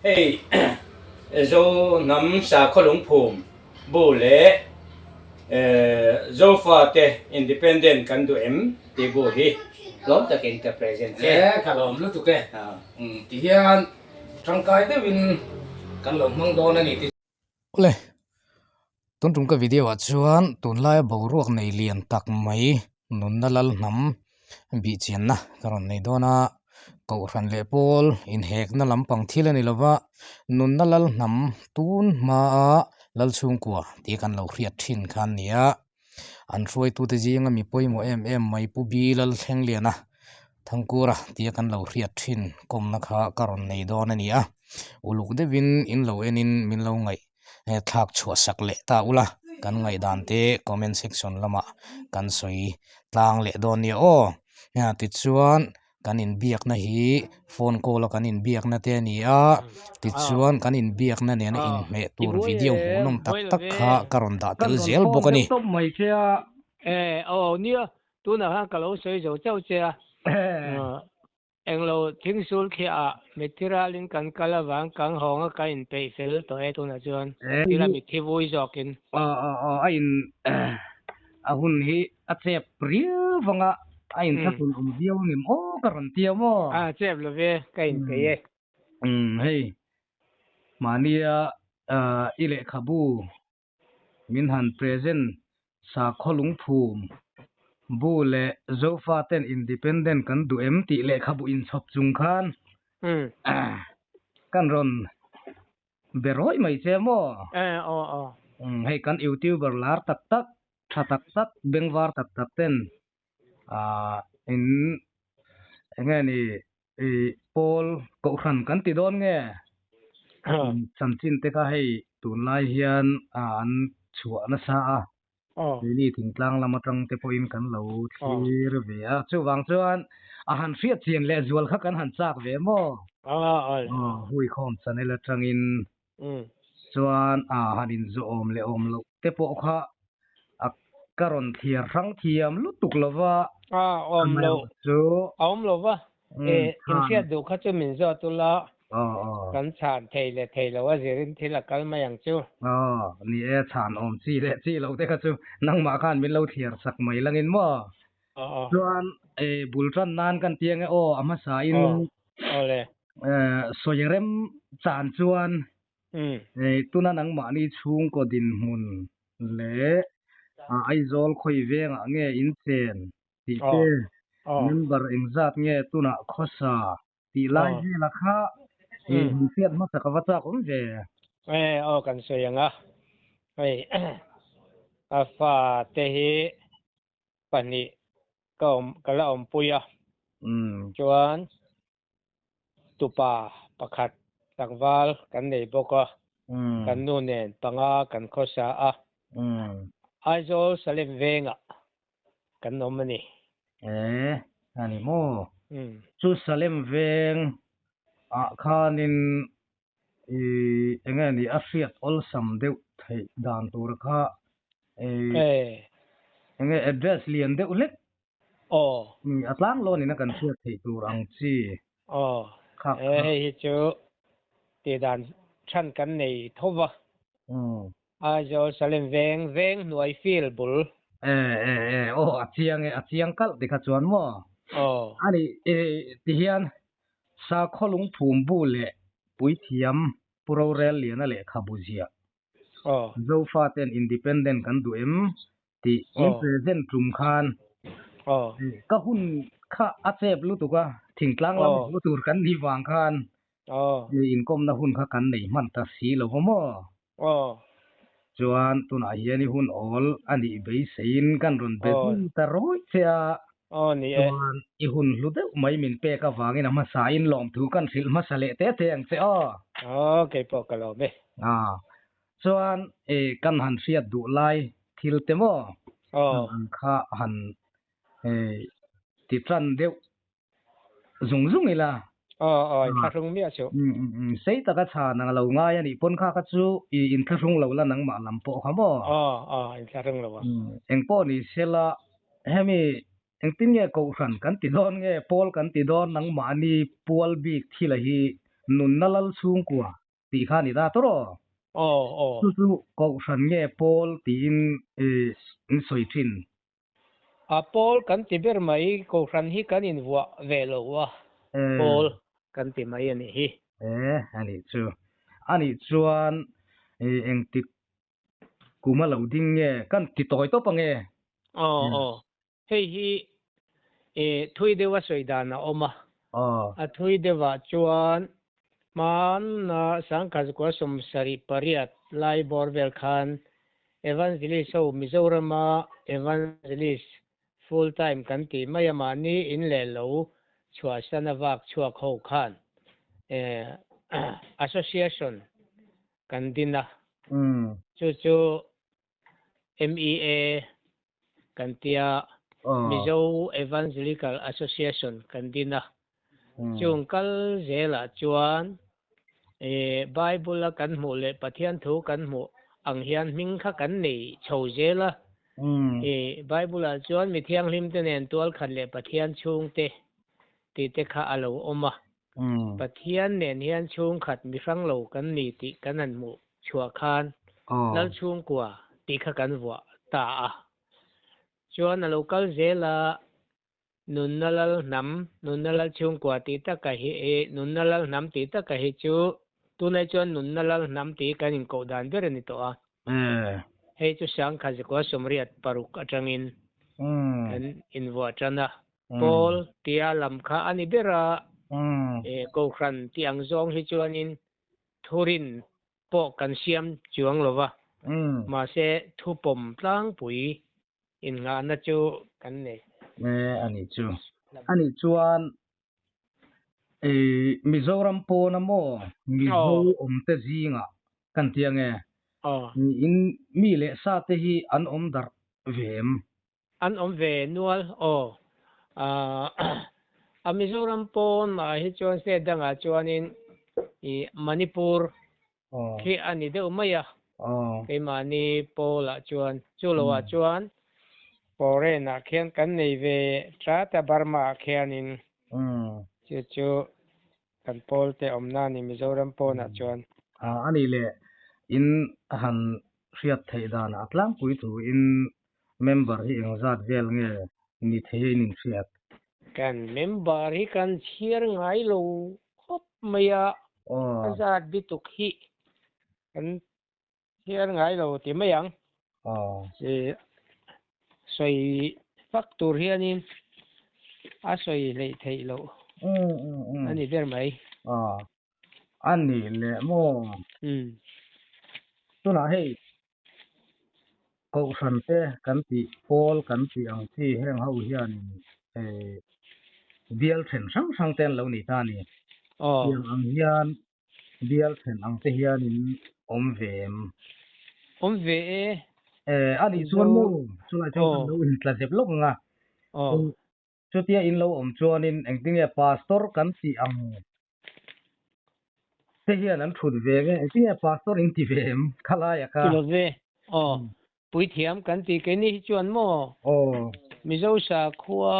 Hey, zo nam sa kolung phum bu le zo fa te independent kan du em ti bu hi lom ta ken ka present che kalom lu tu ke à ti hian tangkai te win kan lom mang do na ni ti le tun tum ka video chuan tun lai bo ruak nei lian tak mai nun na lal nam bi chian na karon nei do na ko ran le pol in hek na lampang thil ani lova nun na lal nam tun ma a lal chung kwa ti kan lo riat thin khan nia an roi tu te jinga mi poimo em mai pu bi lal thleng liana thangkura tia kan lo riat thin komna kha karon nei don ania uluk devin in lo enin min lo ngai thak chhuwa sak le ta ula kan ngai dan te comment section lama kan soi tlang le don nia o ya ti chuan kan in biak na hi phone call kan in biak na te ania ti chuan kan in biak na ne na in me tur video hunom tak tak kha karon da tel zel bokani top mai kia nia tu na ha ka lo soi zo chau che eng lo thing sul khi a material in kan kala wang kang hong ka in pe fel to e tu na chuan tila mi thi vui zokin a in a hun hi a chep priu wanga a in thakun viu nim o karon tia mo chep lo ve ka in pe e hei mania ile khabu min han present sa kholung phum bu le zofa ten independent kan du em ti le khabu in chop chung khan kan ron beroi mai che mo hei kan youtuber lar tak tak thatak tak bengwar tak tak ten in nge ni pol ko khan kan ti don nge samchin te ka hei tun lai hian an chua na sa ni thing tlang lama tang te po in kan lo thir ve a chu wang chuan a han fiat chian le zual kha kan han chak ve mo hui khom chan ele tangin chuan hanin zo om le om lo te po kha a karon thir rang thiam lu tuk lova om lo chu om lo wa in fiat du kha chu min zo tu la kan chan thei lo wa zirin thila kal ma yang chu ni e chan om chi le chi lo te kha chu nang ma khan min lo thir sak mai langin mo chuan bulran nan kan tiang e ama sa in ole soyerem chan chuan tuna nang ma ni chung ko din mun le aizol khoi venga nge in chen ti te member engzat nge tuna khosa ti lai he la kha hi fiat ma ta ka wata kom ve kan so yanga a fa te hi pani kala puya chuan tupa pakhat tangwal kan nei boka kan nu nen panga kan khosa aizol salem venga kan nomani ani mo chu salem veng khanin engani afiat ol sam deuh thei dan tur kha enge address lian deuh let atlang lo ni na kan fiat thei tur ang chi kha hi chu ti dan than kan nei thova aizol salem veng nuai fil bul achiang kal de kha chuan mo ani ti hian sa kholung phum bu le pui thiam puro rel lian le khabuzia zofa ten independent kan du em ti present tum khan ka hun kha achep lu tu ka thingtlang lam lu tur kan ni wang khan ni inkom na hun kha kan nei man ta si lo mo chuan tuna hian i hun ol ani bei sein kan ron be ta roi chia ni chuan i hun lu de mai min pe ka wangin ama sa in lom thu kan sil ma sale te ang che ke po ka lo be chuan kan han fiat du lai thil te mo kha han ti tran deuh zung ila tharung mi achu sei taka cha nang lo nga ya ni pon kha ka chu i in tharung lo la nang ma lam po kha mo in tharung lo eng po ni sela hemi eng tin nge ko ran kan ti don nge pol kan ti don nang ma ni pual bik thila hi nun na lal chung kwa ti kha ni da to ro chu chu ko san nge Paul tin in soi thin a Paul kan ti ber mai ko ran hi kan in wa ve lo wa Paul kan ti mai ani hi ani chuan eng ti kuma lo ding nge kan ti toy to pa nge hei hi thui de wa soi da na oma a thui de wa chuan man na sang ka ko som sari pariat lai bor vel khan evangelist so mizorama evangelist full time kan ti mai ma ni in le lo chua sana wak chua kho khan association kan dina chu MEA kan tia Mizo Evangelical Association kan dina chung kal zela chuan Bible kan mu le pathian thu kan mu ang hian ming kha kan nei chho zela Bible chuan mi thiang lim te nen tual khan le pathian chung te ti te kha alo oma pathian nen hian chung khat mi rang lo kan ni ti kan an mu chua khan lal chung kwa ti kha kan wa ta a chuan a local zela nun nalal nam nun nalal chung kwa ti ta ka hi nun nalal nam ti ta ka hi chu tu nai chuan nun nalal nam ti kan in ko dan ber ni to a hei chu sang kha ko somriat paruk atangin kan in wa chana Paul tia lam kha ani bera ko khan ti ang zong hi chuan in thurin po kan siam chuang lova ma se thu pom tlang pui in nga na chu kan nei ani chuan Mizoram po na mo Mizo te zinga kan tiange in mi le sa te hi an dar vem an ve nual a Mizoram po na hi chuan se danga chuan in Manipur khi ani de umaya ke mani po la chuan chu lo wa chuan pore na khian kan nei ve tra ta Burma khianin chu kan pol te omna ni Mizoram po na chuan ani le in han riat thei dan atlang pui tu in member hi engzat vel nge ni thei nin riat kan member hi kan chiar ngai lo hop maya azat bituk hi kan chiar ngai lo ti mayang si soi factor hianin a soi le thei lo ani ber mai ani le mo tuna hei ko san te kan ti Paul kan ti ang ti heng ho hian bial then sang ten lo ni ta ni ang hian bial then ang te hian in om ve ani chuan mo chulai chong lo in tla dep lok nga chutia in lo chuan in engting pastor kan ti ang te hian an thut ve nge engting pastor in ti vem khala ya ka kilo ve pui thiam kan ti ke ni chuan mo Mizo sa khuwa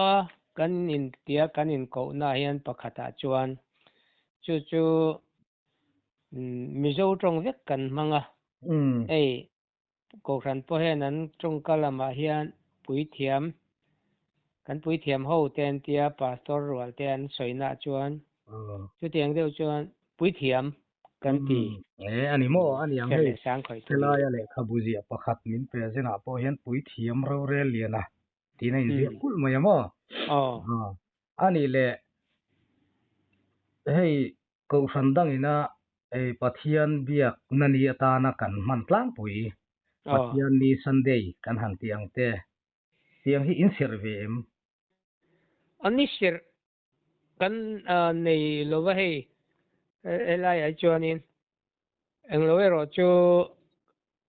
kan in tia kan in ko na hian pakhata chuan chu Mizo trong vek kan manga ko ran po hen an trong kalama hian pui thiam kan pui thiam ho ten tia pastor rual ten soina chuan chu tiang deuh chuan pui thiam kan ti ani mo ani ang hei sang khoi tu la ya le khabuji pakhat min pe zena po hian pui thiam ro re liana ti nei zi kul mo yamo ani le hei ko sandang ina pathian biak nani atana kan man tlang pui pathian ni Sunday kan han tiang te tiang hi in servem ani sir kan nei lova hei elai ai chuanin engloe ro chu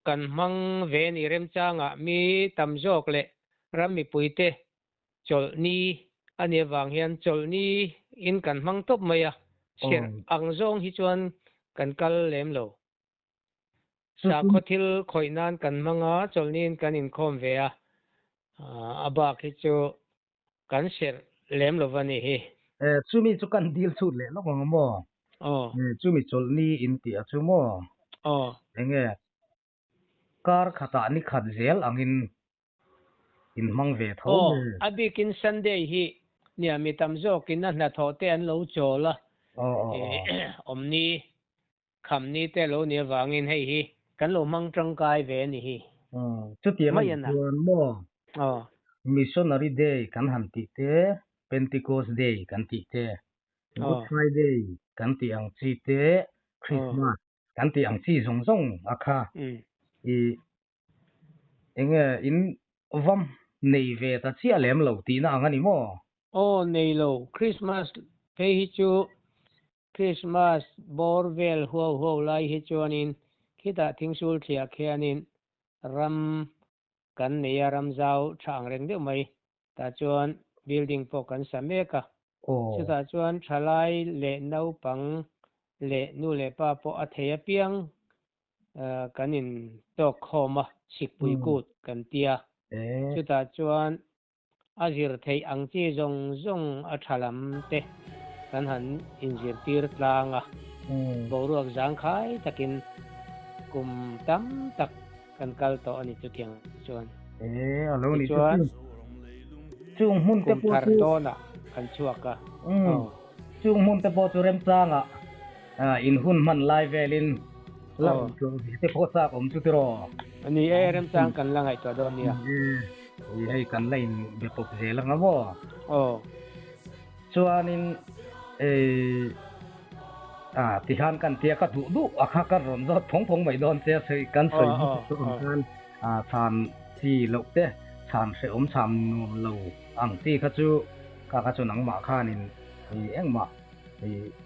kan mang ve ni rem changa mi tam jok le rami puite chol ni ani wang hian chol ni in kan mang top maya sir ang zong hi chuan kan kal lem lo sa khothil khoinan kan manga chol ni kan in khom ve a aba khi chu kan sir lem lo wani hi chumi chu kan deal chu le lo mo oh chu mi chol ni in ti a chu mo oh enge kar khata ni khat zel angin in mang ve tho oh me abikin Sunday hi nia mi tam zo kin na tho te an lo chola o omni kham ni te lo ni wangin hei hi kan lo mang tangkai ve ni hi chu ti mai ang ana chuan mo oh missionary day kan han ti te pentecost day kan ti te good oh friday kan ti ang chi te christmas kan ti ang chi zong zong akha i enge in vam nei ve ta chi alem lo ti na angani mo oh nei lo Christmas pe hi chu Christmas borvel ho lai hi chuanin khita thingsul thia khianin ram kan neya ram zau thang reng de mai ta chuan building po kan sameka chuta chuan thalai le no pang le nu le pa po a theya piang kanin tok khoma sikpui kut kan tia chuta chuan azir thei ang chi zong zong a thalam te kan han injir tir tlanga boruak zang khai takin kum tam tak kan kal to ani chu thiang chuan alo ni chuan chung mun te kum po thar chu to na kan chuaka chung mun te po chu rem changa in hun man lai velin lam chu te po sa om chu tro ani rem chang kan langai to do nia hei kan lain be pop zelang amo chuanin tihan kan tia ka du akha kan ron do thong mai don che sei kan sei kan than chi lo te than se sam nu lo ang ti kha chu ka chu nang ma khanin eng ma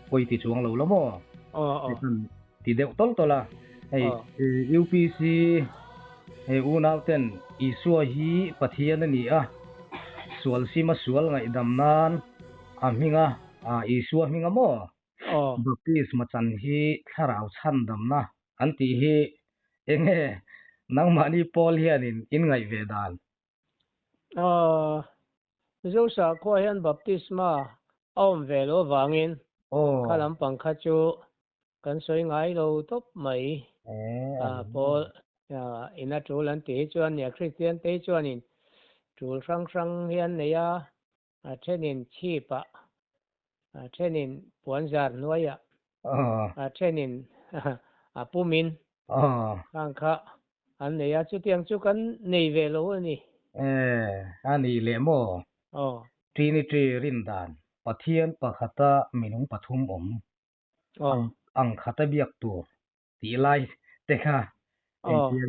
poi ti chuang lo lo mo kan ti deu tol tola hei UPC u nau ten isua hi pathian ani a sual sima sual ngai dam nan aminga isua minga mo baptis machan hi tharau chan dam na anti hi enge nang mani pol hianin in ngai ve dan zo sa ko hian baptisma om velo wangin khalam pangkha chu kan soi ngai lo top mai pol ina tulan te chuan ya Christian te chuanin tul sang hian neya thenin chipa thenin puanzar noya thenin pumin kangkha an neya chu tiang chu kan nei ve lo ani ani le mo trinity rindan pathian pakhata minung pathum om ang khata biak tu ti lai te kha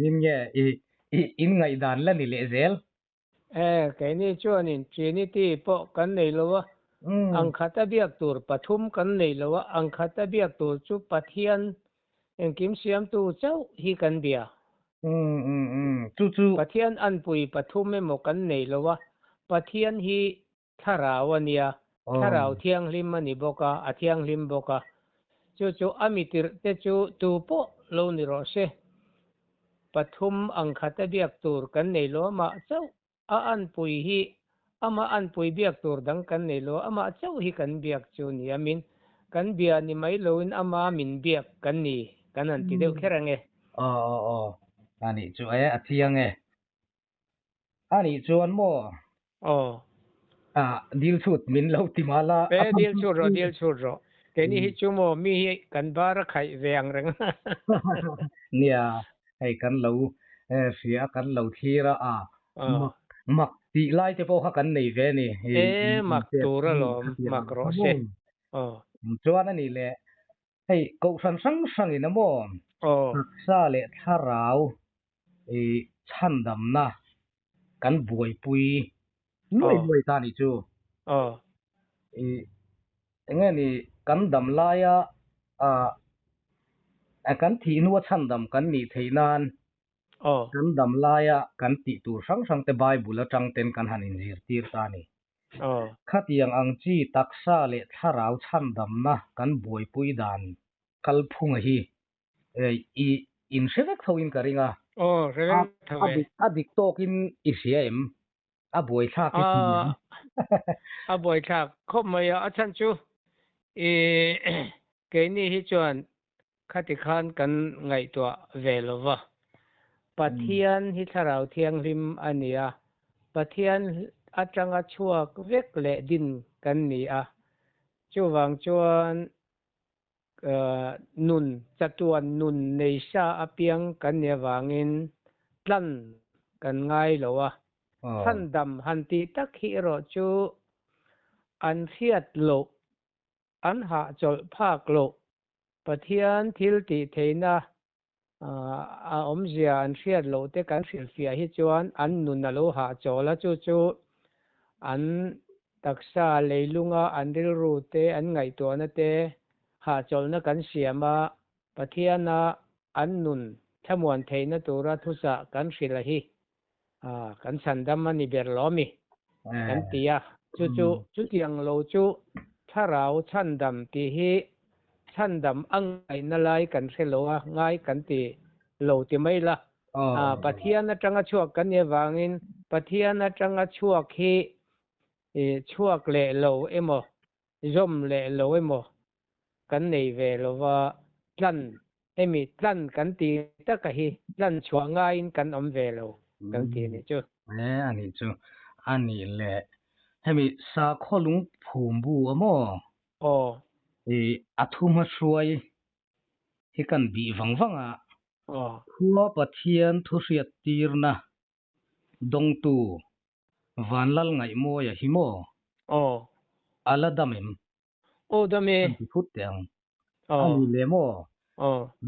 in nge in ngai dan la ni le zel cái này chuanin trinity po kan nei lo ang khata biak tur pathum kan nei lo ang khata biak tur chu pathian en kim siam tu chau hi kan bia chu pathian an pui pathum me mo kan nei lo pathian hi tharawania tharau thiang lim ani boka a thiang lim boka chu amitir te chu tu po lo ni ro se pathum ang khata biak tur kan nei lo ma chau an pui hi ama an pui biak tur dang kan nei lo ama chau hi kan biak chu ni amin kan bia ni mai loin ama min biak kan ni kan an ti deuh kherange ani chu athiang ani chuan mo dil chut min lo ti mala dil chut ro cái này hi chu mo mi hi kan bar khai veng reng nia hei kan lo fia kan lo thira mak ti lai te po kha kan nei ve ni mak tur lo mak ro se chuan ani le hei ko san sang ina mo sa le tharau chan dam na kan buai pui nuai ta ni chu enge ni kan dam laia kan thi nuwa chan dam kan ni theinan kan dam laia kan ti tur sang te bible atang ten kan han in zir tir ta ni khatiang ang chi taksa le tharau chan dam na kan buai pui dan kal phung hi in sevek thoin karinga sevek thoe adik tokin isiem a buai tha ki a buai tha khop mai a chan chu cái này hi chuan khát thì khan cần ngày tua về lo va pathian hi tharau thiang lim ania pathian atanga chuak vek le din kan ni a chuwang chuan nun chatuan nun nei sha apiang kan ne wangin tlan kan ngai lo a han dam han ti tak hi ro chu an khiat lo an ha chol phak lo pathian thil ti theina a om zia an khiat lo te kan hril fia hi chuan an nun alo ha chola chu chu an taksa leilunga an ril ru te an ngai to na te ha chol na kan siama pathiana an nun thamuan theina tura thusa kan hril hi kan sandam ani ber lomi kan tia chu chu chu tiang lo chu tharau chandam ti hi chandam angai na lai kan hreloa ngai kan ti lo ti mai la pathian atanga chuak kan ne wangin pathian atanga chuak hi chuak le lo emo zom le lo emo kan nei ve lo wa tlan emi tlan kan ti ta ka hi tlan chua ngai kan om ve lo kan ti ni chu ani chu ani le hemi sa kholung phum bu amo athuma hruai hi kan bi wangwanga khua pathian thu hriat tirna dong tu vanlal ngai mo ya himo ala damem dame phut teng ani le mo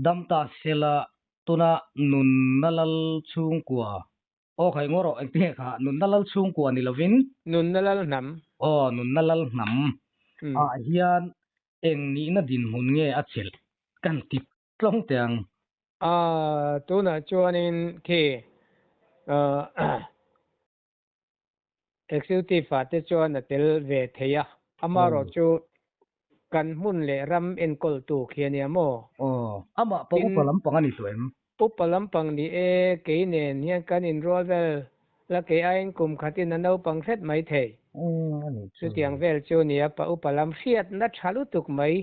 damta sela tuna nun nalal chung kwa khai ngoro eng kha nun nalal chung kwa ni lovin nun nalal nam nun nalal nam hian eng ni na din hun nge a chel kan tip tlong teng tuna chuanin ke executive te chuan atel ve theya amaro chu kan mun le ram en kol tu khiania mo ama pa upalam pangani to em upalam pang ni ke ne hian kan enroll vel la ke ain kum khatin na no pang set mai thei chu tiang vel chu ni pa upalam fiat na thalu tuk mai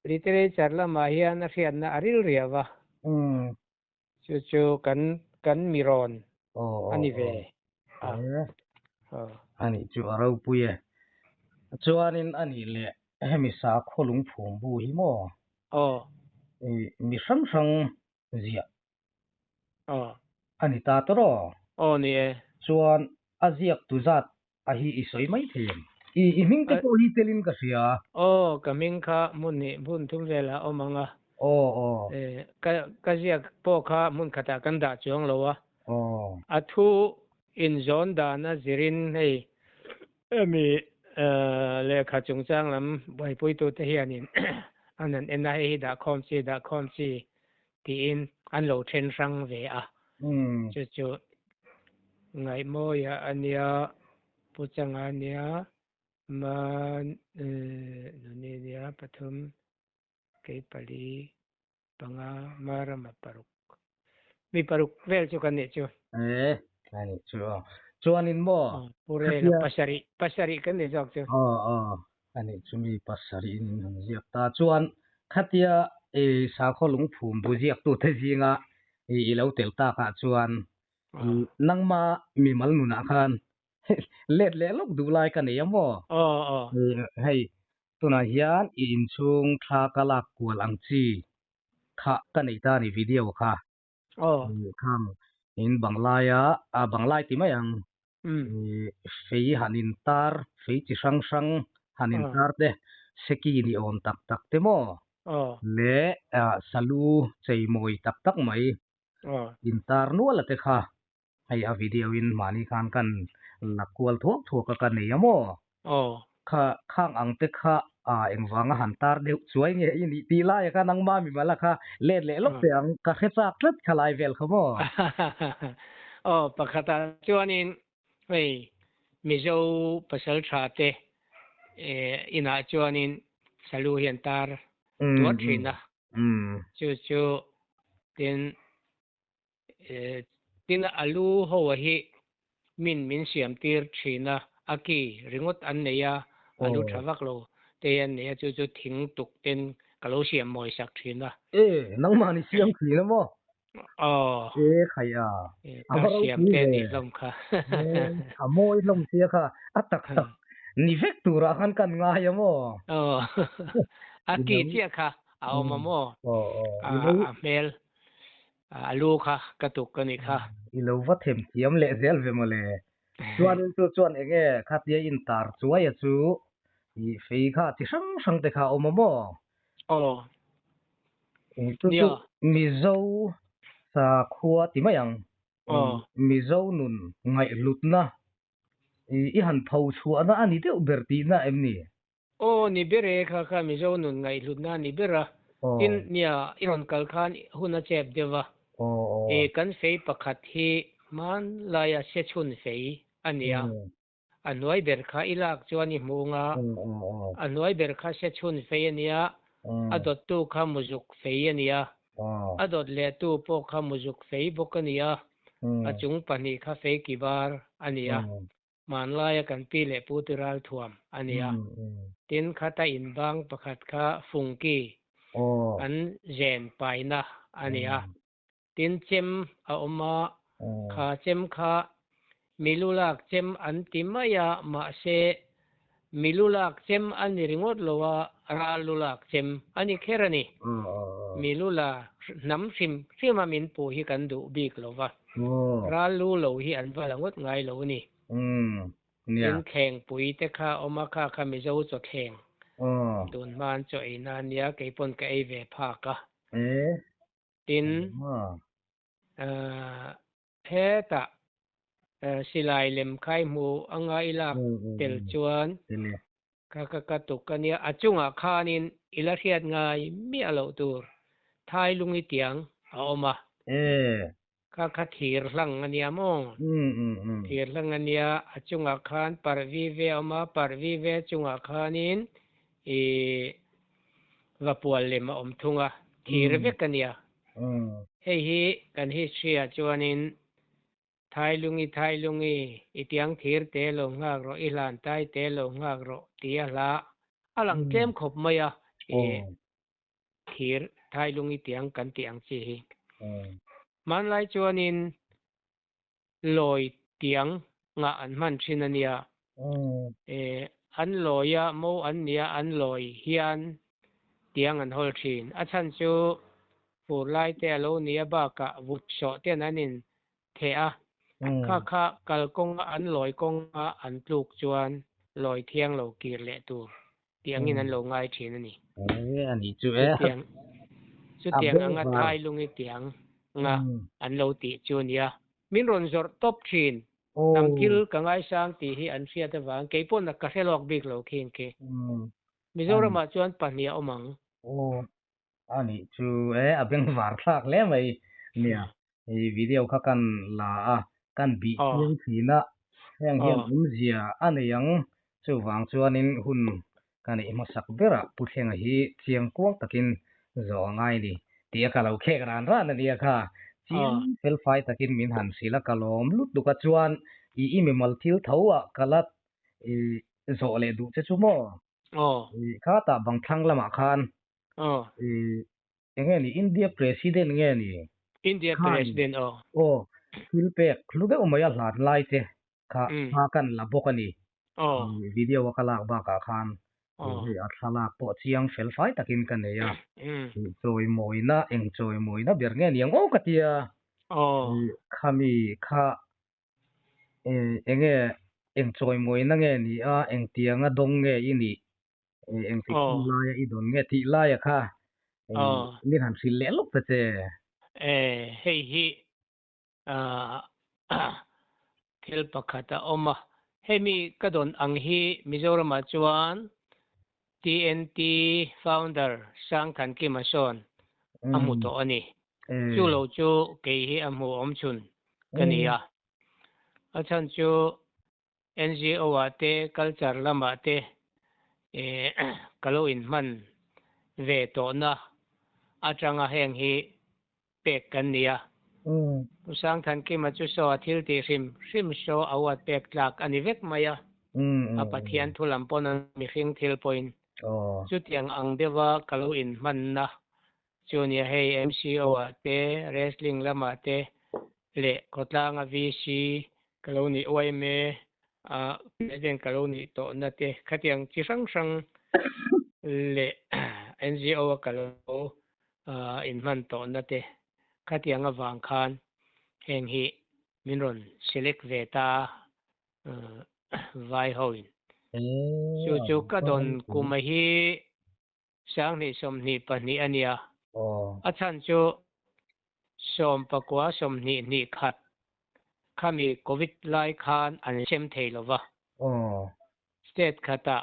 literature la ma hian na fiat na aril riawa chu chu kan miron ani ve ani chu arau puye chuanin ani le hemi sa kholung phum bu hi mo mi sang sang zia ani ta toro ni chuan aziak tu zat a hi isoi mai them i ming te ko hi telin ka sia kaming kha mun ni bun thum vela omanga ka ziak po kha mun khata kan da chuang lowa athu in zone da na zirin hei mi le kha chung chang lam bai pui tu te hianin anan enai da khom chi ti in an lo then sang ve a chu chu ngai mo ya ania puchanga nia ma ni nia pathum ke pali panga marama paruk mi paruk vel chu kan ne chu ani chu chuanin mo pure la pasari kan ne jok chu ani chumi pasari in ziak ta chuan khatia sa kholung phum bu ziak tu the zinga i lo tel ta ka chuan nangma mi mal nu na khan let le lok du lai ka ne yamo hei tuna hian i in chung tha kalak kual ang chi kha ka nei ta ni video kha kham in banglaya banglai ti mayang fei hanin tar fei chi sang sang hanin tar de seki ni om tak tak te mo le salu chei moi tak tak mai in tar nu la te kha hay a video in mani khan kan lakwal thok thok ka kan nei amo kha khang ang te kha engwanga han tar de chuai nge ini ti la ya ka nang ma mi mala kha le lok te ang ka khechak tlat khalai vel khamo pakhata chuanin hei mizo pasal thate ina chuanin salu hian tar tuat thina chu chu tin alu ho hi min siam tir thina aki ringot an neya alu thawak lo tên này chú thính tục tên cái lối xiêm mồi sạc thuyền đó nang mà ni siam khi nó mò khai à ta rau xiêm khi tên về này lông kha môi lông xia kha atak tak ni vek tu ra kan kan nga ya mo kỳ chia kha mà mò mel lu kha cái tục cái này kha ilo va them thiam le zel ve mo le chuan enge khatia in tar chuai a chu I fei kha ti sang te kha omamo chu mizo sa khua ti mayang mizo nun ngai lutna I han phau chu ana ani te berti na emni ni bere kha mi zo nun ngai lut na ni bera in nia iron kal khan huna chep dewa kan fei pakhat hi man laya se chun fei ania anoi ber kha ilak chuani munga anoi ber kha se chun fei ania adot tu kha muzuk fei ania adot le tu po kha muzuk fei bokania achung pani kha fei kibar ania man laya kan pi le putural thuam ania tin khata in bang pakhat kha fungki an zen paina ania tin chem a oma kha chem kha milulak chem an timaya ma se milulak chem an ringot lowa ralulak chem ani kherani milula nam sim min pu hi kan du bik lowa ralu lo hi an valangot ngai lo ni tin kheng pui te kha oma kha mi zo cho kheng tun man cho ina nia ke pon ka e ve pha ka tin heta silai lem khai mu anga ilak tel chuan ka tukania achunga khanin ila hiat ngai mi alo tur thai lungi tiang a oma ka thir hlang ania mo thir hlang ania achunga khan parvi ve oma parvi ve chunga khanin vapual lema om thunga thir vekania hei hi kan hi sia chuanin thai lungi itiang thir te lo ngak ro ilan tai te lo ngak ro tia la alang tlem khop maya thir thai lungi tiang kan tiang chi hi man lai chuanin loi tiang nga an man thinania an loya mo an nia an loi hian tiang an hol thin a chan chu pur lai te lo nia ba ka vut so te nanin the a kha kalkong an loi kong an tluk chuan loi thiang lo kir le tur tiang in an lo ngai thin ani ani chu tiang anga thai lungi tiang nga an lo ti chunia min ron zor top thin nam kil ka ngai sang ti hi an sia ta wang ke pon na ka helok bik lo khin ke mizoram ma chuan pahnia omang ani chu abeng war thak le mai nia video kha kan la kan bi hiang thina heng hian zia ani yang chu wang chuanin hun kan i ma sak bera putheng hi chiang kuang takin zo ngai ni tia ka lo khe ran ran ani kha chiang fel fai takin min han sila kalom lut du ka chuan i mi mal thil thowa kalat zo le du che chu mo kha ta bang thang lama khan enge ni India president nge ni India president Philpek lude umaya hlat lai te kha kan la bokani video wakalak ba ka khan athalak po chiang fel fai takin kan ne ya choi moina eng choi moina ber nge niang o katia khami kha enge eng choi moina nge ni eng tianga dong nge ini eng ti lai I don nge ti lai kha min han sil le lok ta che hei hi thil pakhata oma hemi kadon ang hi Mizoram chuan TNT founder sang khan ki mason amu to ani chu lo chu ke hi amu om chun kania achan chu NGO ate culture lama te kalo in man ve to na atanga heng hi pek kania sang than ki ma chu so thil ti rim so awat pek tlak ani vek maya apathian thulam pon mi hing thil point chu tiang ang dewa kalau in man na junior hey MCO te wrestling lama te le kotlang a VC kalau ni OMA president kalau ni to na te khatiang chi sang sang le NGO kalau in man to na te khatiang awang khan heng hi minron select veta vai hoin chu ka don kumahi sang ni som ni pa ni ania achan chu som pakwa som ni khat khami covid lai khan an sem thei lova state khata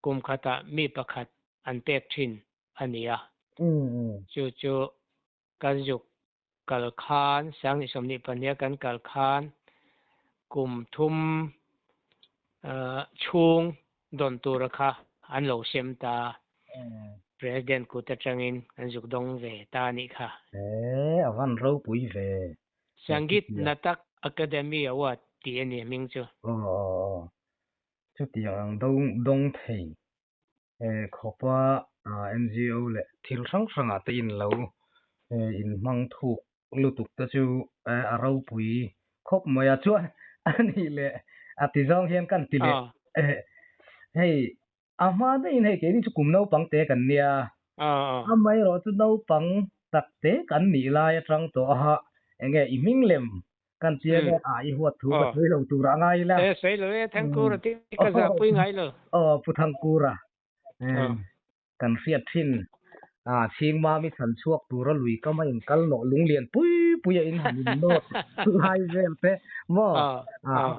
kum khata mi pakhat an pek thin ania chu kaljuk kal khan sang ni som ni pa nia kan kal khan kum thum chung don turaka an lo sem ta president ku ta changin an juk dong ve ta ni kha avan ro pui ve Sangeet Natak Academy award ti ani ming chu chu tiang dong thei khopa NGO le thil sang sang ate in lo in mang thuk lutuk ta chu aro pui khop maya chu ani le ati zong hian kan ti le hei ama de in hei ke ni chu kum no pang te kan nia amai ro chu no pang tak te kan ni la ya tang to ha enge iming lem kan chia le ai huat thu ka thoi lo tu ra ngai la sei lo thang ku ra ti ka za pui ngai lo pu thang ku ra kan fiat thin thing ma mi than chuak tu ra lui ka mai kal no lung lian pui in han no lai vel te mo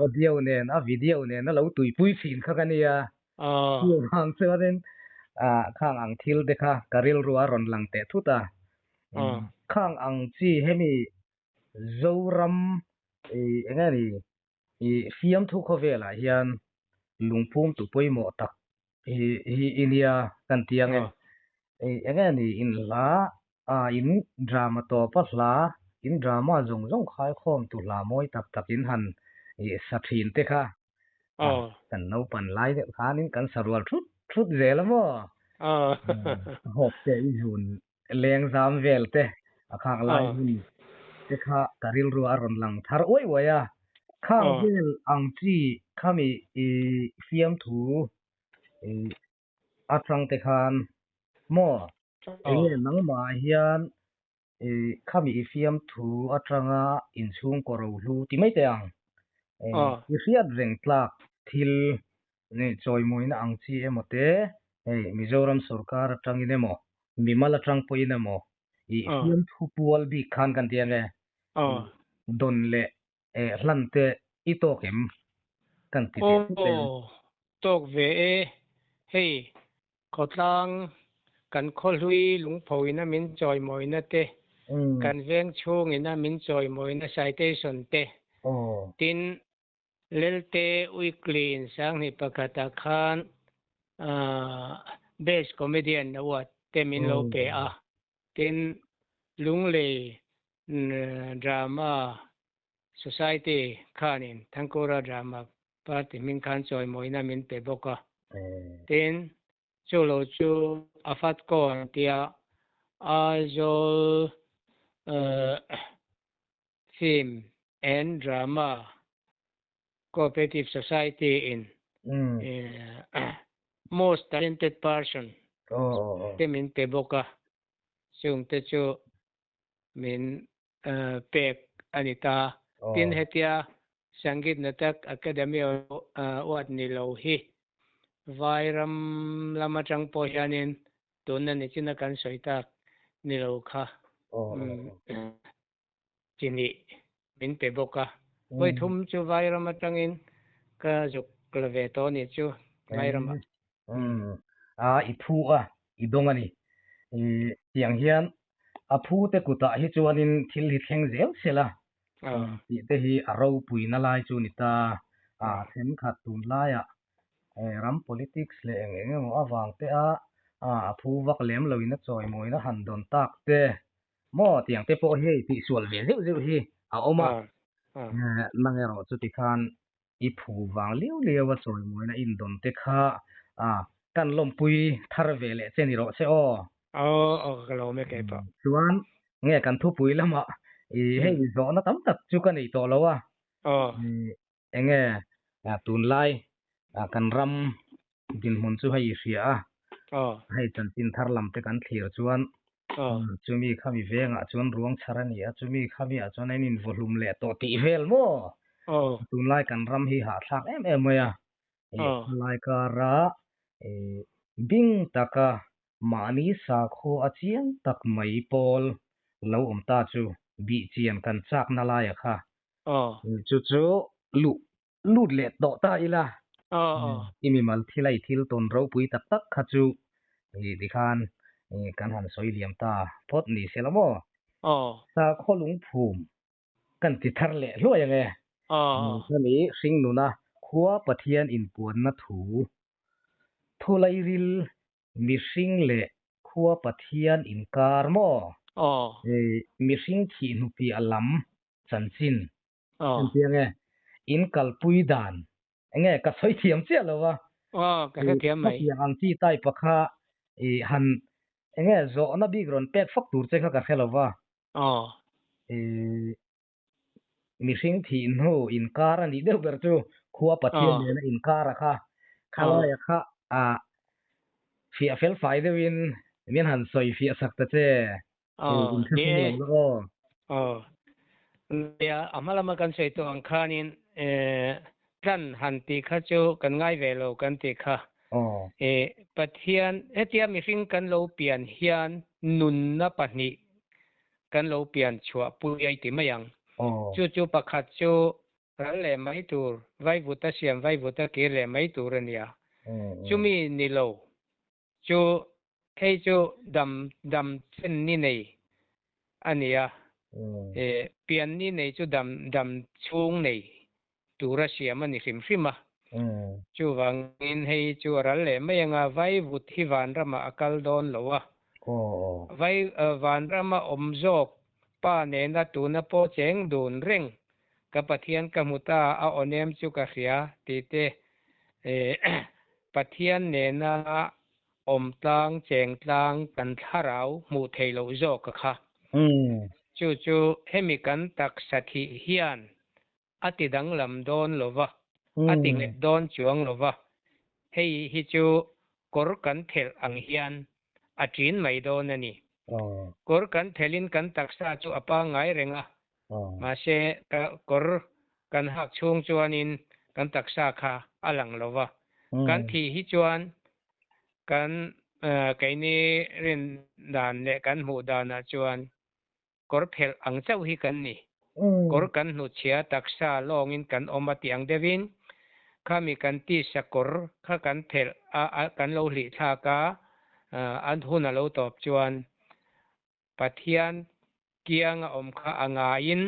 audio nen video nen na lo tui pui sin kha kan ya hang se den khang ang thil de kha karil ruwa ron lang te thu ta khang ang chi hemi zoram engani fiam thu kho vela hian lungpum tu poimo tak hi inia kan tiang engani in la in drama to pa la in drama zong khai khom tu la moi tak in han sathin te kha kan no pan lai de khanin kan sarwal thut zela mo hop te jun leng zam vel te akhang lai hun te kha karil ru aron lang thar oi waya khang vel ang chi khami fiam thu atrang te khan mo enge nang ma hian khami fiam thu atranga in chung ko ro lu ti mai te ang riat reng tlak thil ne choi moina ang chi emote Mizoram sarkar atangin emo mimal atang po in emo fiam thu pual bi khan kan tiang don le hlante itokem kan ti te tok ve hei kotlang kan kholhui lungphoina min choi moina te kan veng chung ina min choi moina citation te tin lelte weekly sang ni pakata khan best comedian award te min lo pe tin lungle drama society khanin thangkora drama party min khan choi moina min pe boka tin chulo chu afat ko tia azol film and drama cooperative society in most talented person te min pe boka chung te chu min pek anita tin hetia Sangeet Natak Academy award ni lo hi vairam lama chang po hianin tunan ni china kan soitak ni lo kha chini min pe boka voi thum chu vairam atangin ka juk klave to ni chu vairam ithu idongani tiang hian aphu te kuta hi chuanin thil hi thleng zel sela ti te hi aro puina lai chu ni ta them khat tun laia ram politics le enge mo awang te aphu wak lem loina choi moina han don tak te mo tiang te po hi ti sual ve zeu hi a oma nangero chu ti khan i phu wang liu liu wa choi moina in don te kha กันลมปุยทารเวเลเจนิโรเซโอก็เราไม่เก็บส่วนเงี้ยกันทุปุยแล้วมาให้โซนตั้มตัดจุกันอีตัวแล้ววะเงี้ยตุนไลกันรำดินมุนจูให้เสียให้จันทินทารลำไปกันเถียจวนจูมีข้ามีเวงจวนรวงชารานีจูมีข้ามีจวนไอ้นินวอลุ่มเล่ตัวตีเวลโม่ตุนไลกันรำฮีหาสักเอ็มเไลการะบิงตะกะมานีสาโคอาเจียงตักไม่ปอลแล้วตาจูบีเจียนกันจักนาลายค่ะจู่ลูดเล็ดโตตาอีละอีมีมัลที่ไลทิลตนเราปุยตักขจูดิคานกันหันสอยเหลี่ยมตาพดนี่เสละโมสาโคลุงภูมิกันติดทะเลรู้ยังไงนี้สิ่งนู้นะขัวปะเทียนอินปวนนัถูทุไลริลมิสิงเล่ขัวปะเทียนอินการ์โมมิสิงขีนุปีอลัมจันจินเพียงไงอินกัลปุยดานไงก็สอยเทียมเสียแล้ววะก็เทียมไหมอย่างอันที่ใต้ปะคะหันไงโจนับบีกรอนเป็ดฟักตูร์เจ้าก็แค่แล้ววะมิสิงที่อินโฮอินการ์นี่เดี๋ยวเบิร์ตูขัวปะเทียนเนี่ยอินการ์ค่ะข้าว่าอยากค่ะฟีเฟลไฟเดวินมีหันสอยฟีสักแต่เจ้นี่เนี่ยอามาละมากันใช้ตัวอังคานินกันหันติข้าจูกันง่ายเวลกันติค่ะปะเทียนเทียมีสิ่งกันเราเปลี่ยนเฮียนนุนนับปนิกันเราเปลี่ยนชัวปุยไอติมายังจู่ๆปะขัดจูรัลเล่ไม่ตูร์ไว้บุตรเสียมไว้บุตรเกลี่ยไม่ตูร์เนี่ยจู่มีนิโลจู่ให้จู่ดำเส้นนี่ในอันนี้เปลี่ยนนี่ในจู่ดำช่วงในตูระเสียมันนี่ฟิมจู่วางอินให้จู่รัลเล่ไม่ยังไว้บุตรที่วันรามาอักลโดนหรอวะไว้วันรามาอมโจกป้าเนนัตูนโปเจงโดนเร่งกับปะเทียนกมุตาเอาอเนมจุกเสียตีเตปะเทียนเนนาอมตังเจงตังกันทาราวมูเทโลโจกค่ะจู่ให้มีกันตักสถิเฮียนอติดังลำโดนหรอวะอติเล็ดโดนจวงหรอวะให้ฮิจูกอร์กันเทลอังเฮียนอจีนไม่โดนนี่กอร์กันเทลินกันตักซาจูอปางไงเรงมาเชกอร์กันหักช่วงจวนินกันตักซาคาอลังหรอวะกันที่ฮิจวนกันไกนี่เรียนด่านเนี่ยกันหูด่านจวนกอร์เพลอังเจ้าฮิกันนี่กอร์กันหุเชียตักซาลองอินกันอมติอังเดวินข้ามีกันตีสกอร์ข้ากันเพลกันโลหิทากาอันทุนโลตอบจวนปะเทียนเกียงอมข้าอ่างอิน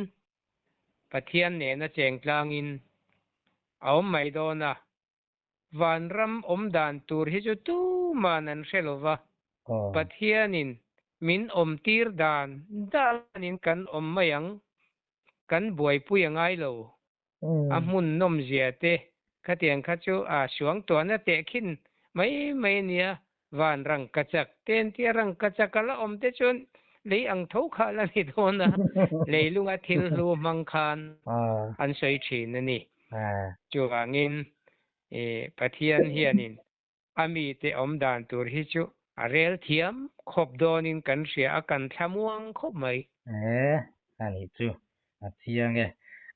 ปะเทียนเนี่ยนะเจงกลางอินเอาไม่โดนนะวันรำดานตูร์ฮิจุตูมานันเชลวะปะเทียนินมินตีร์ดานนินกันมายังกันบวยปุยยังไงโลมุนนมเจียเตขัดยังขัดจูช่วงตัวนั้นเตะขินไม่เนี่ยวันรังกระจักเต้นที่รังกระจักละเตจนเลยอังทุกข์ละนี่โดนนะเลยลุงอาทิลลูมังคานอันสวยชีนนี่จูว่างินปะเทียนเฮียนินอามีเตดานตัวฮิจูเรลเทียมขบโดนินกันเสียกันทำวังขบไหมอันนี้จูเทียงไง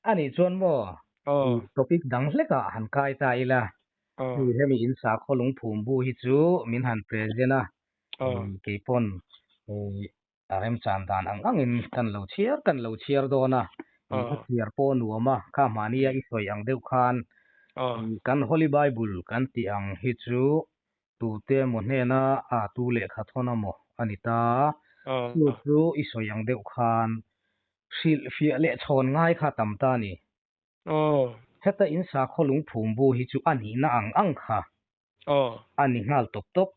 อันนี้ชวนบ่ท็อปิกดังเล็กหันกายใจละที่ให้มีอินสาขลุงภูมิบูฮิจูมินหันเปรเจนะกี่ปนเริ่มจานดานอังอินกันเหลาเชียร์โดนะเชียร์ปนหัวมาข้ามานี่ยังสวยอังเดียวกันกันฮอลลีไบเบิลกันที่อังฮิจูตูเตมหมดเนี่ยนะตูเล็กขัดทนโมอันนี้ตาจูอิสวยอังเดียวกันสิลฟิเละชนง่ายค่ะตำตานี่เฮตอินสาขลุงภูมิบูฮิจูอันนี้นะอังค่ะอันนี้งัลตบ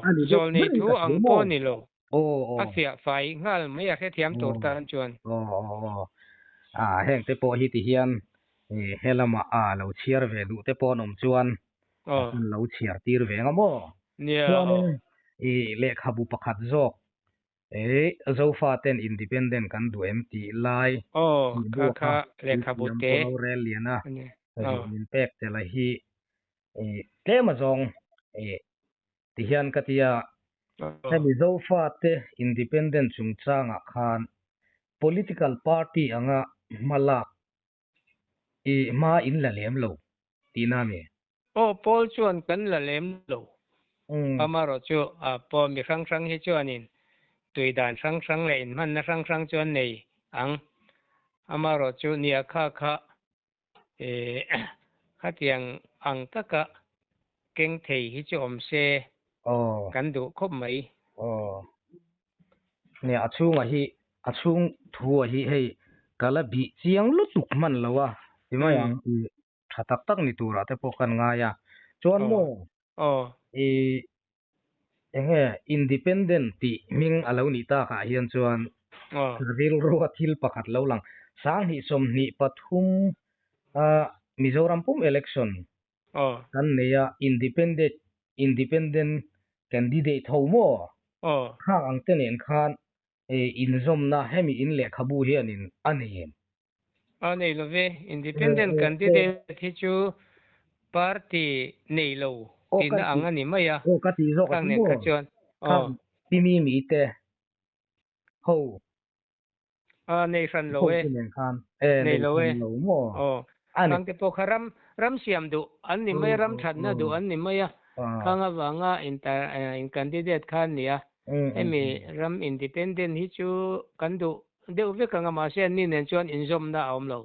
อันนี้โจนี่ทูอังปอนี่โลอาเสียไฟงัลไม่อยากให้เทียมตัวตานจวนแห่งเตปอฮิติเฮียนเฮลมาเราเชียร์เวดูเตปอนมจวน kan lo chiar tir ve nga mo chuanin le khabu pakhat zok zo fa ten independent kan du MT lai kha le khabu te lo rel liana min pek te la hi ke ma zong ti hian katia hemi zo fa te independent chung changa khan political party anga malak ma in la lem lo tina me Paul chuan kan la lem lo amaro chu po mi sang hi chuanin tui dan sang le in man na sang chuan nei ang amaro chu nia kha khatiang ang taka keng thei hi chu om se kan du khop mai ne achung thu hi hei kala bi chiang lu tuk man lawa timayang thatak tak ni tura te po kan nga ya chuan mo enge independent ti ming alo ni ta kha hian chuan ril ro thil pakhat lo lang sang hi som ni pathum Mizoram pum election kan neya independent candidate ho mo khang ang tenen khan in zom na hemi in le khabu hian in aneyem nei lo ve independent candidate hi chu party nei lo tin ang ani maya ka ti zo khang nen ka chuan timi mi te ho nei ran lo e nei lo e khang te po kharam ram siam du an ni mai ram that na du an ni maya khang awanga in candidate khan nia emi ram independent hi chu kan du deuh ve kanga ma se ni nen chuan in zom na om lo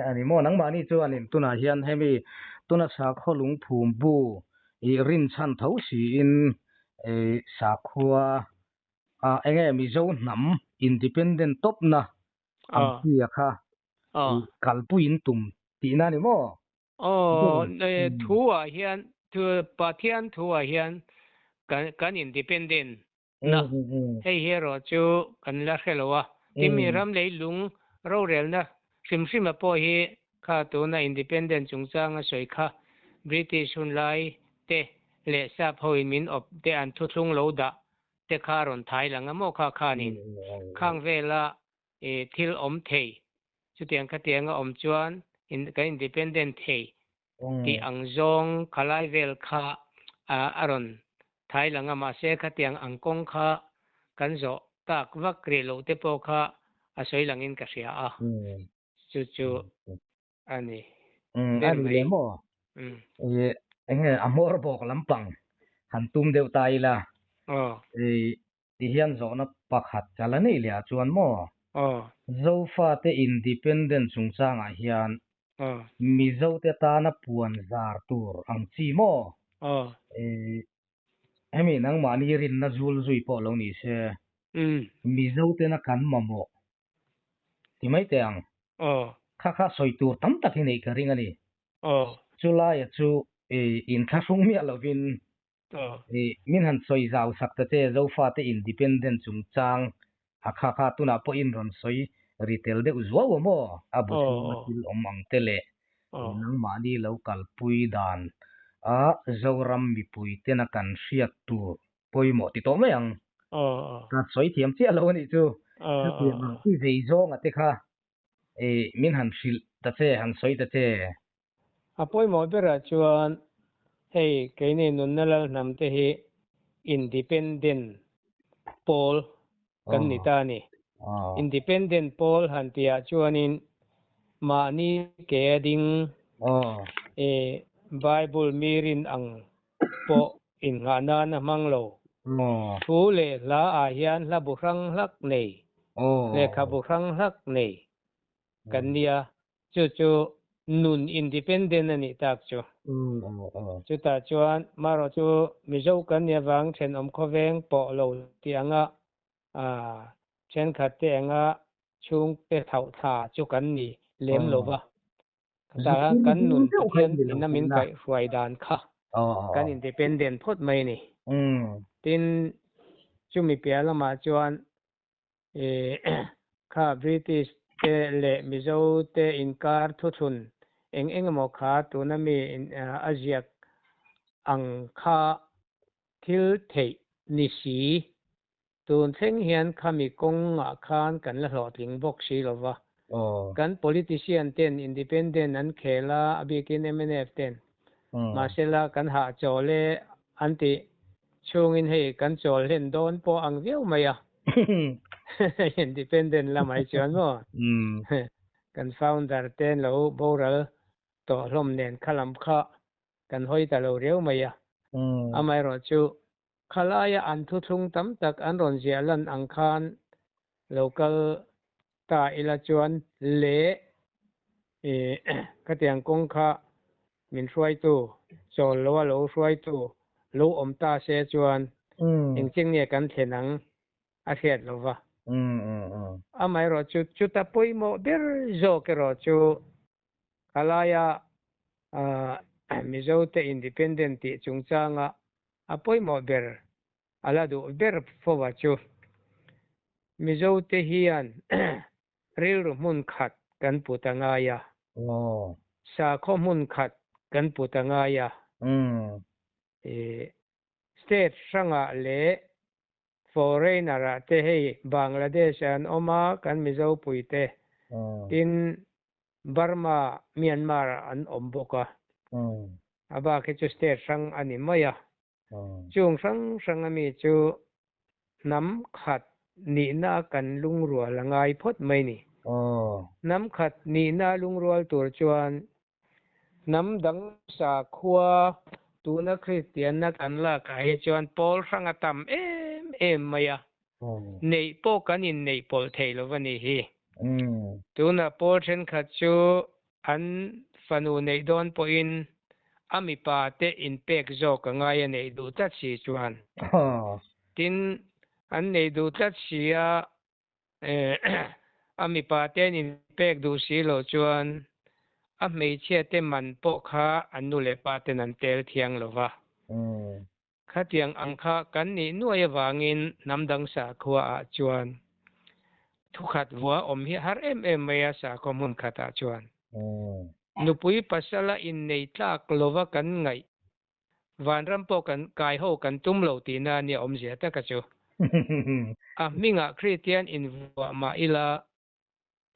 ani mo nang mani chuan in tuna hian hemi tuna sa kholung phum bu i rin chan tho si in sa khua enge mi zo nam independent top na hi kha kalpu in tum ti na ni mo thu hian thu pathian thu hian kan independent na hei hero chu kan la khelowa timi ram leilung ro rel na sim po hi kha to na independent chungchang a soi kha British hun lai te le sa phoi min op te an thu thlung lo da te kha ron thai langa mo kha nin khang vela thil om thei chu tiang kha tianga om chuan in ka independent thei ti ang zong khalai vel kha aron thai langa ma se kha tiang angkong kha kan zo tak vak re lo te po kha a soi langin ka sia chu ani ani mo enge amor bok lampang han tum deu tai la ti hian zo na pakhat chala nei lia chuan mo zo fa te independent chungchang a hian mi zo te ta na puan zar tur ang chi mo hemi nang mani rin na zul zui po lo ni se mi zo te na kan mamo ti mai te ang kha soi tur tam tak hi nei ka ring ani chula ya chu in thasung mi alovin min han soi zau sakta te zo fa te independent chungchang kha tuna po in ron soi retail de uzwa mo abu thil omang tele nang mani local pui dan zoram mi pui te na kan riat tu poi mo ti to mai ang ka soi thiam chi alo ni chu ti zei zong ate kha min han sil ta che han soi ta che apoi mo bera chuan hei keini nun na lal nam te hi independent poll kan ni ta ni independent poll han tia chuanin mani ke ding bible mirin ang po in ngana na manglo thu le la a hian la bu rang lak nei le kha bu rang lak nei kan nia chu nun independent ani tak chu chu ta chuan maro chu mizo kan nia wang then om kho veng po lo tianga chen khat te anga chung te thau tha chu kan ni lem lo ba ta kan nun pathian inamin kai huai dan kha kan independent phot mai ni tin chu mi pia lama chuan kha British te le mizo te inkar thu thun eng mo kha tu na mi aziak ang kha thil thei ni si tun thleng hian khami kong a khan kan la hlo tling bok si lova kan politician ten independent an khela abikin MNF ten masela kan ha chole anti chungin hei kan chol len don po ang viau maya independent la mai chuan mo kan founder ten lo boral to hlom nen khalam kha kan hoi ta lo reu maya amai ro chu khalaya an thu thung tam tak an ron zia lan ang khan local ta ila chuan le ka tiang kong kha min hruai tu chol lo hruai tu lo om ta se chuan eng ching ne kan thenang a hriat lova amai ro chu ta poimo ber zo ke ro chu khalaya mizo te independent ti chungchanga a poimo ber ala du ber fowa chu mizo te hian ril mun khat kan putanga ya sa kho mun khat kan putanga ya state sanga le foreigner te hei Bangladesh an oma kan mizo puite tin Burma Myanmar an omboka aba ke chu state sang ani maya chung sang ami chu nam khat ni na kan lung rual langai phot mai ni nam khat ni na lung rual tur chuan nam dang sa khua tu na Christian na kan la kai chuan pol sang atam em maya nei po kan in nei pol thei lo wani hi tu na pol then khat chu an fanu nei don po in ami pa te in pek zo ka ngai nei du ta chi chuan tin an nei du ta chi a ami pa ten in pek du si lo chuan a mei che te man po kha anu le pa ten an tel thiang lova khatiang angkha kan ni nuai wangin namdang sa khua a chuan thu khat wa om hi har em maya sa komun khata chuan nupui pasala in nei tlak lova kan ngai vanram po kan kai ho kan tum lo ti na ni om zia ta ka chu a minga Christian in wa ma ila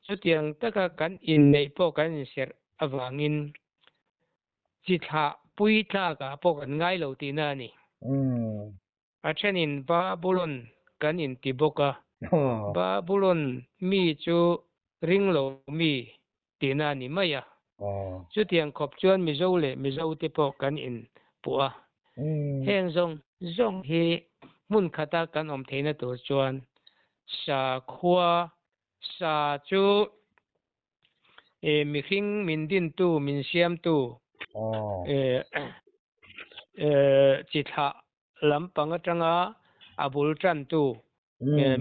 chutiang taka kan in nei po kan ser awangin chi tha pui tla ka po kan ngai lo ti na ni a thenin Babylon kan in tiboka Babylon mi chu ringlo mi ti na ni maya chutiang khop chuan mizo te po kan in puwa heng zong hi mun khata kan om theina tur chuan sa khua sa chu mi hring min din tu min siam tu chi tha lampang atanga abul tran tu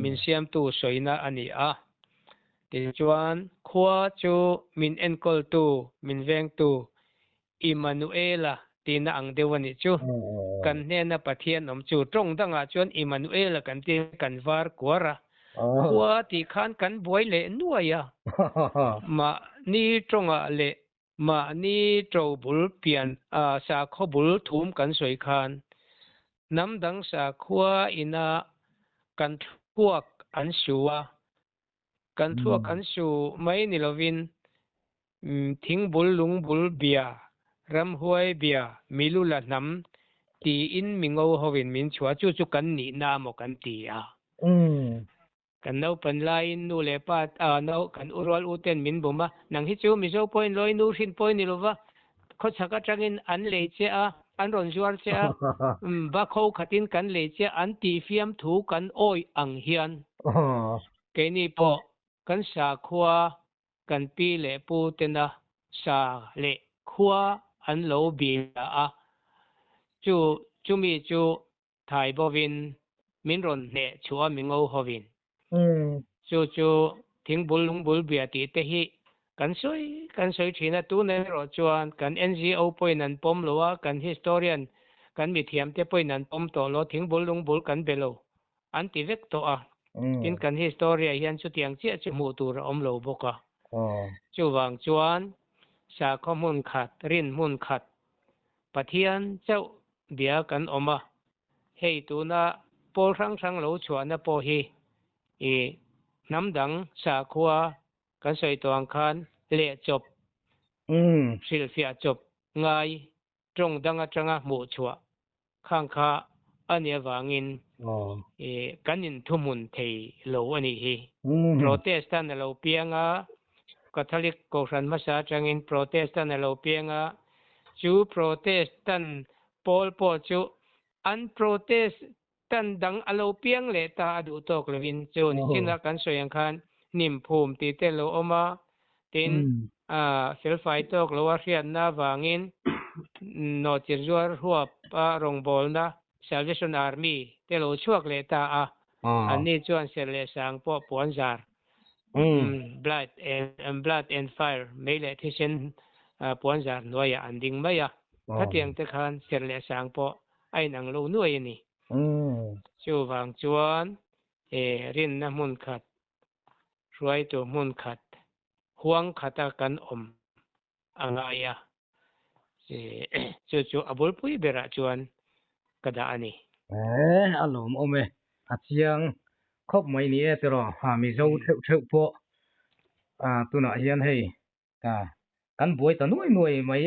min siam tu soina ani a tin chuan khua chu min enkol tu min veng tu Emmanuela tina ang dewani chu kan hena pathian om chu trong danga chuan Emmanuela kan tin kan var kwara khua ti khan kan boi le nuaya ma ni tronga le ma ni tro bul pian sa kho bul thum kan soi khan nam dang sa khua ina kan thuak an suwa kan thuak an su mai ni lovin thing bul lung bul bia ram huai bia milula nam ti in mingo hovin min chua chu chu kan ni na mo kan ti a kan no pan lain nu le pa no kan urol uten min buma nang hi chu mi zo point loi nu rin point ni lova kho chaka tangin an le che a an ron zuar che a ba kho khatin kan le che an ti fiam thu kan oi ang hian ke ni po kan sa khua kan pi le pu tena sa le khua an lo bi a chu mi chu thai bovin min ron ne chua mingo hovin chu thing bul lung bul bia ti te hi kan soi thina tu ne ro chuan kan NGO point an pom lowa kan historian kan mi thiam te point an pom to lo thing bul lung bul kan belo an ti vek to a tin kan historia hian chu tiang che chu mu tur om lo boka chu wang chuan sa kho mun khat rin mun khat pathian chau เบียกันออกมาให้ตัวน่ะปอลทั้งเราชวนน่ะปอฮีน้ำดังสาขัวกันใส่ตัวอังคารเละจบสิลเฟียจบง่ายตรงดังจังหมู่ชัวข้างข้าอันเนี้ยวางินกันยินทุ่มุนเทโลอันนี้ฮีโปรเตสแตนต์เราเปียงคาทอลิกโกรันมาสาจังอินโปรเตสแตนต์เราเปียงจูโปรเตสแตนต์ปอลปอจูอันโปรเตสแตนต์ดังเราเปียงเลตาดูตกลวินจูนี่จินรักกันสวยงคันนิมภูมิตีเตโลอมาตินเซลไฟตกลวาเรียนนาวางินนอจิรจวร์หัวปะรงบอลนะ Salvation Army เตโลช่วงเลตาอันนี้จวนเสเลสังปอปวนจาร์blood and fire ไม่เลที่เช่นปวนจาร์น้อยอันดิ้งไม่ถ้าเตียงตะคานเสเลสังปอไอ้หนังโลน้อยนี่ชูวางจวนรินน้ำมุนขัดรวยตัวมุนขัดห่วงขัดกันอังไงจู่ๆบุลปุยเบระจวนกระดานี่อารมณ์เมอาเจียงครบไม่นี่ตลอดมีเจ้าเท่าพอตัวน่ะเฮียนให้กันบวยตะนุ่ยไม่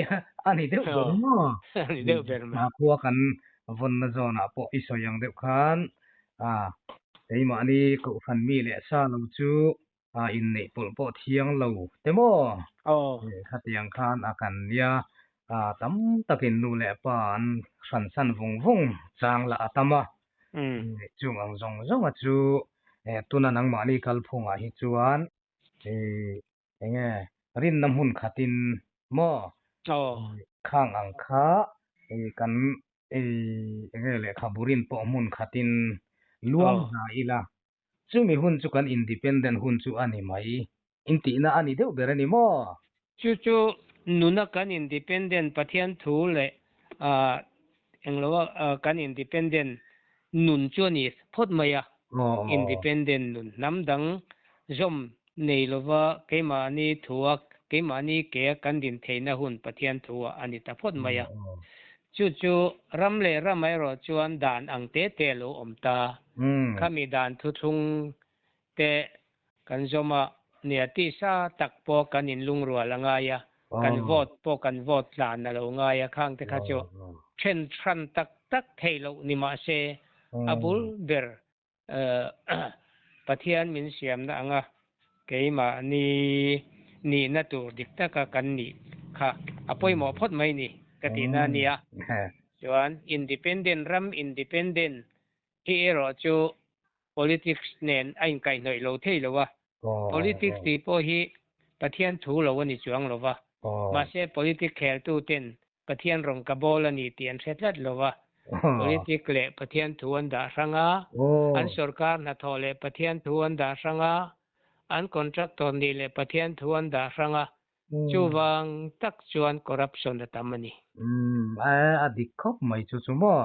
อันนี้เดี๋ยวเบิ่งเนาะอันนี้เดี๋ยวเบิ่งมาพัวกันวันนั้นจอน่ะปออีสยังเดี๋ยวคันไอ้มานี่ก็คันมีแหละซาเราจูอินนี่ปอเที่ยงเราแต่โมถ้าเที่ยงคันกันเนี่ยตั้มตะกินนูแหละปานสันวงจางละตามจุงอังจงจูตัวนั้นนังมานี่คัลพงฮิจวนยังไงรินน้ำหุ่นขัดินหม้อข้างอังคากันยังไงเลยขับรินปอมุนขัดินล่วงหายละซึ่งมีหุ่นจุกันอินดิเพนเดนต์หุ่นจุอันนี้ไหมอินตีน่าอันนี้เดี๋ยวเบรนี่หม้อจู่นุนักกันอินดิเพนเดนต์ปะเทียนทูเลยเอ็งรู้ว่ากันอินดิเพนเดนต์นุนจวนี่พดมาอินดิเพนเดนต์นุนน้ำดังจอมในโลว่าเกี่ยมานี่ทัวเกี่ยมานี่เกี่ยกันดินเทนหุ่นปะเทียนทัวอันนี้ตาพดมาจู่รำเลยรำไม่รอจวนด่านอังเตโลตาข้ามีด่านทุงเตกันจอมาเนี่ยที่ซาตักปอกันอินลุงรัวละไงกันโหวตปอกันโหวตหลานนะเราไงข้างเตข้าจู่เช่นทรันตักเทโลนิมาเซบุลเบอร์ปะเทียนมินเสียมนะเกี่ยมานี่นัตูดิกตะกันนี่ค่ะป่วยหมอพดไม่นี่กตินานี่จวนอินดิเพนเดนต์รัมอินดิเพนเดนต์ที่รอจู politics เน้นไอ้ไก่หน่อยเราเท่หรือวะ politics ที่พอฮีปะเทียนถูเราวันนี้จวงหรือวะมาเช่ politics แค่ตู้เต้นปะเทียนรองกระบอกละนี่เตียนเสร็จแล้วหรือวะ politics เละปะเทียนถูอันดาสังอันสุรการนัทโอเละปะเทียนถูอันดาสังอันคอนแทคตอนนี้เลยปะเทียนทวนดาสังจูวังตักชวนคอร์รัปชันเดตามันนี่อดีตครบไม่จู่ๆมั่ว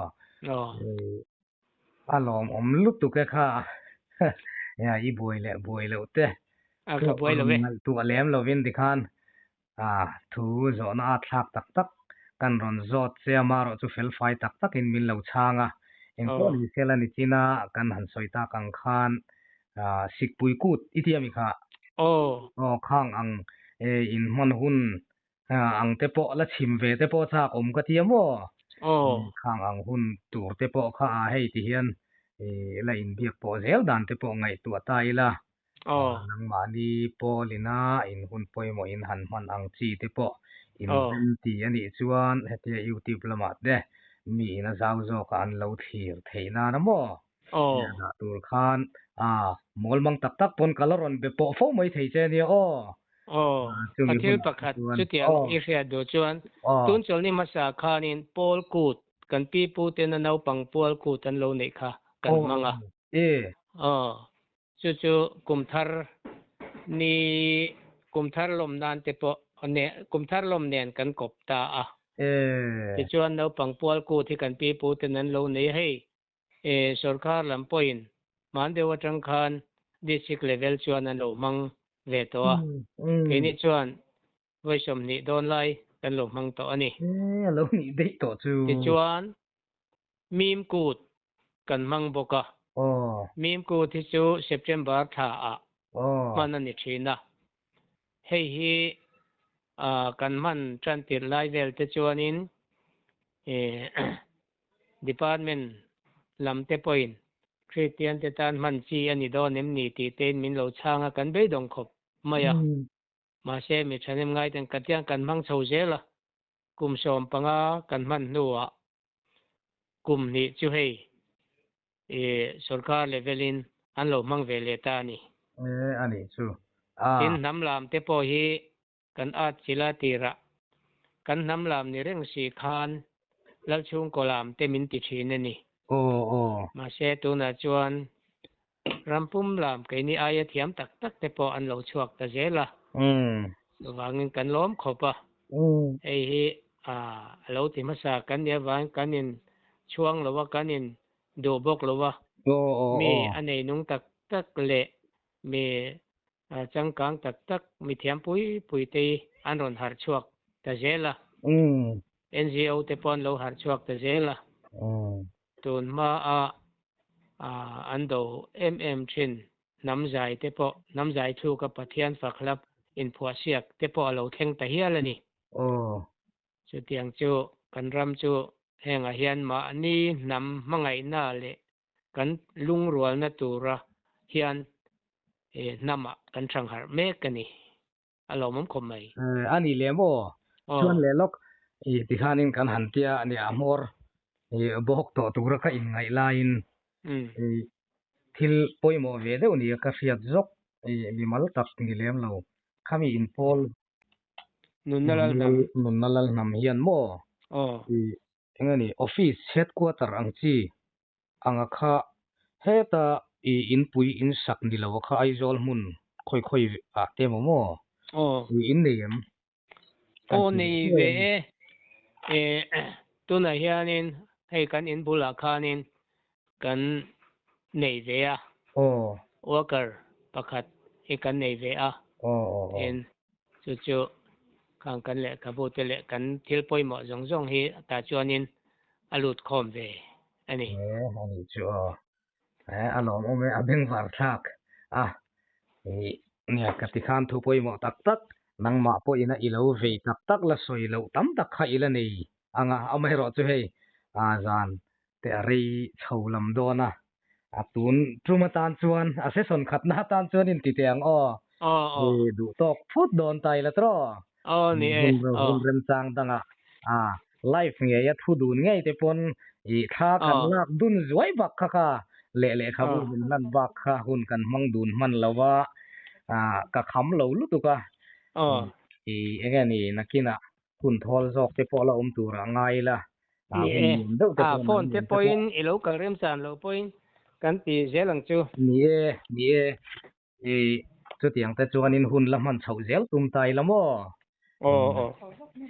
อารมณ์ลุกตุกแค่อีบวยเลยเต้ก็บวยเลยตัวเลี้ยมเราวินดิคันทูจอนาทักตักกันรอนจอดเสียมาเราจะเฟลไฟตักอินมินเราช่างเอ็งก็มีเซลนิจินากันหันสอยตากังคันสิกปุยกูดอีที่มีค่ะข้างอังอินมันหุ่นอังเตปอละชิมเวเตปอชากก็ที่มั่วข้างอังหุ่นตัวเตปอข้าให้ที่เฮียนละอินเบียกปอเซลดันเตปอไงตัวตายละนังมาดีปอลินาอินหุ่นปอยโมอินหันมันอังจีเตปออินเป็นตีอันนี้ชวนเฮติยูทิปละมาดเดมีนะสาวโจกันเราเทียร์เทียนานะมั่วตัวขันมอลมังตักปนกะลรอนเบปอฟไม่ใช่เจนี่อาทิตย์ประกาศจุดที่อีเสียดูจวนตุนจนี่มาสาขานินปอลกูดกันปีปูเตนนาวปังปอลกูดันโลเนค่ะกันมังจู่กุมทาร์นี่กุมทาร์ลมนานเตปอเนี่ยกุมทาร์ลมเนียนกันกบตาที่จวนนาวปังปอลกูที่กันปีปูเตนนั้นโลเนให้สุรคาร์ลำปอยน์มันเดียวจังคันดิสิกเลเวลชวนนั่นโลมังเวตัวทีนี้ชวนไว้ชมนี่โดนไล่กันโลมังตัวนี่โลนี่ได้ตัวจูที่ชวน มีมกูดกันมังบกะมีมกูดที่จูเซปเทมเบอร์ท่าอ่ะมันนั่นนี่ทีนะเฮ้ยกันมันจันติดไลเวลที่จวนนินdepartment ลำเตปอยน์คริสเตียนเตตันมันจีอันนี้โดนเอ็มนี่ตีเต้นมินเราช่างกันไปดงขบไม่อะมาเช่มีฉันยังไงแต่กันยังกันมังโซเจล่ะกลุ่มชมปังกันมันนัวกลุ่มนี้จู่ให้สุรการเลเวลินอันเรามังเวเลตานี่อันนี้จู่ทินน้ำลามเตปอฮีกันอาจิลาตีระกันน้ำลามนี่เรื่องสีคานแล้วช่วงกลามเตมินติชีนนี่มาเช่ตัวน่าจวนรำพุ่มลามไกนี่อายเทียมตักตักเตปออันเราชวกตะเจล่ะวางเงินกันล้อมขบไอ้เราที่มาสากันเนี่ยวางกันนินช่วงหรือว่ากันนินดูบกหรือว่ามีอันไหนนุ่งตักตักเละมีจังกังตักตักมีเทียมปุยตีอันรอนหาชวกตะเจล่ะNGO เตปอนเราหาชวกตะเจล่ะตุนมาอันโดชินน้ำใจเตปอน้ำใจทูกับปะเทียนฝักลับอินพัวเสียกเตปอเราแข่งตะเฮียละนี่จุดเตียงจูกันรำจูแห่งอาเฮียนมาอันนี้นำมังไงน่าเละกันลุงรัวนัตูระเฮียนนำกันช่างหาเมกกันนี่เรามั่มคมไหมอันนี้เลยโมชวนเลยล็อกที่ข้านินกันหันเตียอันนี้อามอร์บอกต่อตัวระก็อินไงลายน์ทิลปอยโมเวเดอุนี่ก็เสียจกมีมาลตักนี่เลยเราข้ามีอินพอลนุนนั่นนำเฮียนโมงั้นนี่ออฟฟิศเฮดควอเตอร์อังจีอังค่าเฮตาอินปุยอินสักนี่เราค่าไอจอลมุนค่อยเต็มโมอินเดียมนี่เวตัวไหนเฮียนินให้กันอินบุลาคานินกันในเวียวอเกอร์ประคัดให้กันในเวียจู่ข้างกันเละกับบูตเละกันทิลปอยหมอจงให้ตาจวนนินอลุดคอมเวอันนี้อันนี้จู่อารมณ์ไม่อาเบงฟาร์ทักเนี่ยกติกาทุปอยหมอตักนังมาปอยนะอีเลวเวตักละสวยเลวตั้มตักข้าอีละนี่เอาไม่รอจู่ให้จานแต่รีชาวลำโดนะตุนทุมาตานชวนเซสอนขัดหน้าตานชวนอินติเตียงดูตอกพุดโดนไตละตรอนี่หุ่นเริ่มจางดังไลฟ์เงี้ยทุดูเงี้ยแต่ปนท่ากันลากดุนสวยบักค่ะเละครับหุ่นนั่นบักค่ะหุ่นกันมังดุนมันแล้วว่ากะคำเหลาลุตุกะเงี้ยนี่นักกินะหุ่นทอลซอกแต่พอเราตัวร่างไงล่ะโฟนเทปอินอีโลกันเริ่มสั่นโลปอินกันตีเจลังจูนี่จุดอย่างแต่จวนนินหุ่นละมันเฉาเจลตุ้มไตละมั้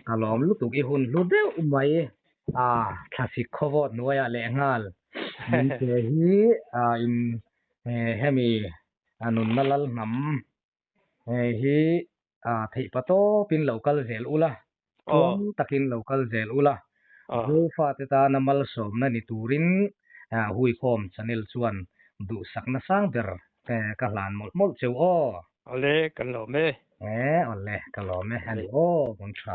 งลอมลุตุกอีหุ่นลุเดอุไมคลาสสิกคอวอดนัวyaแรงงาลมันเฮีอินเฮมีนุนนัลนำฮีที่ปะโตปิน local zel ula takin local zel ula zo fa te ta namal som na ni turin hui khom channel chuan du sakna sang ber ka hlan mol cheu ole kan lo me ole ka lo me ani kon tha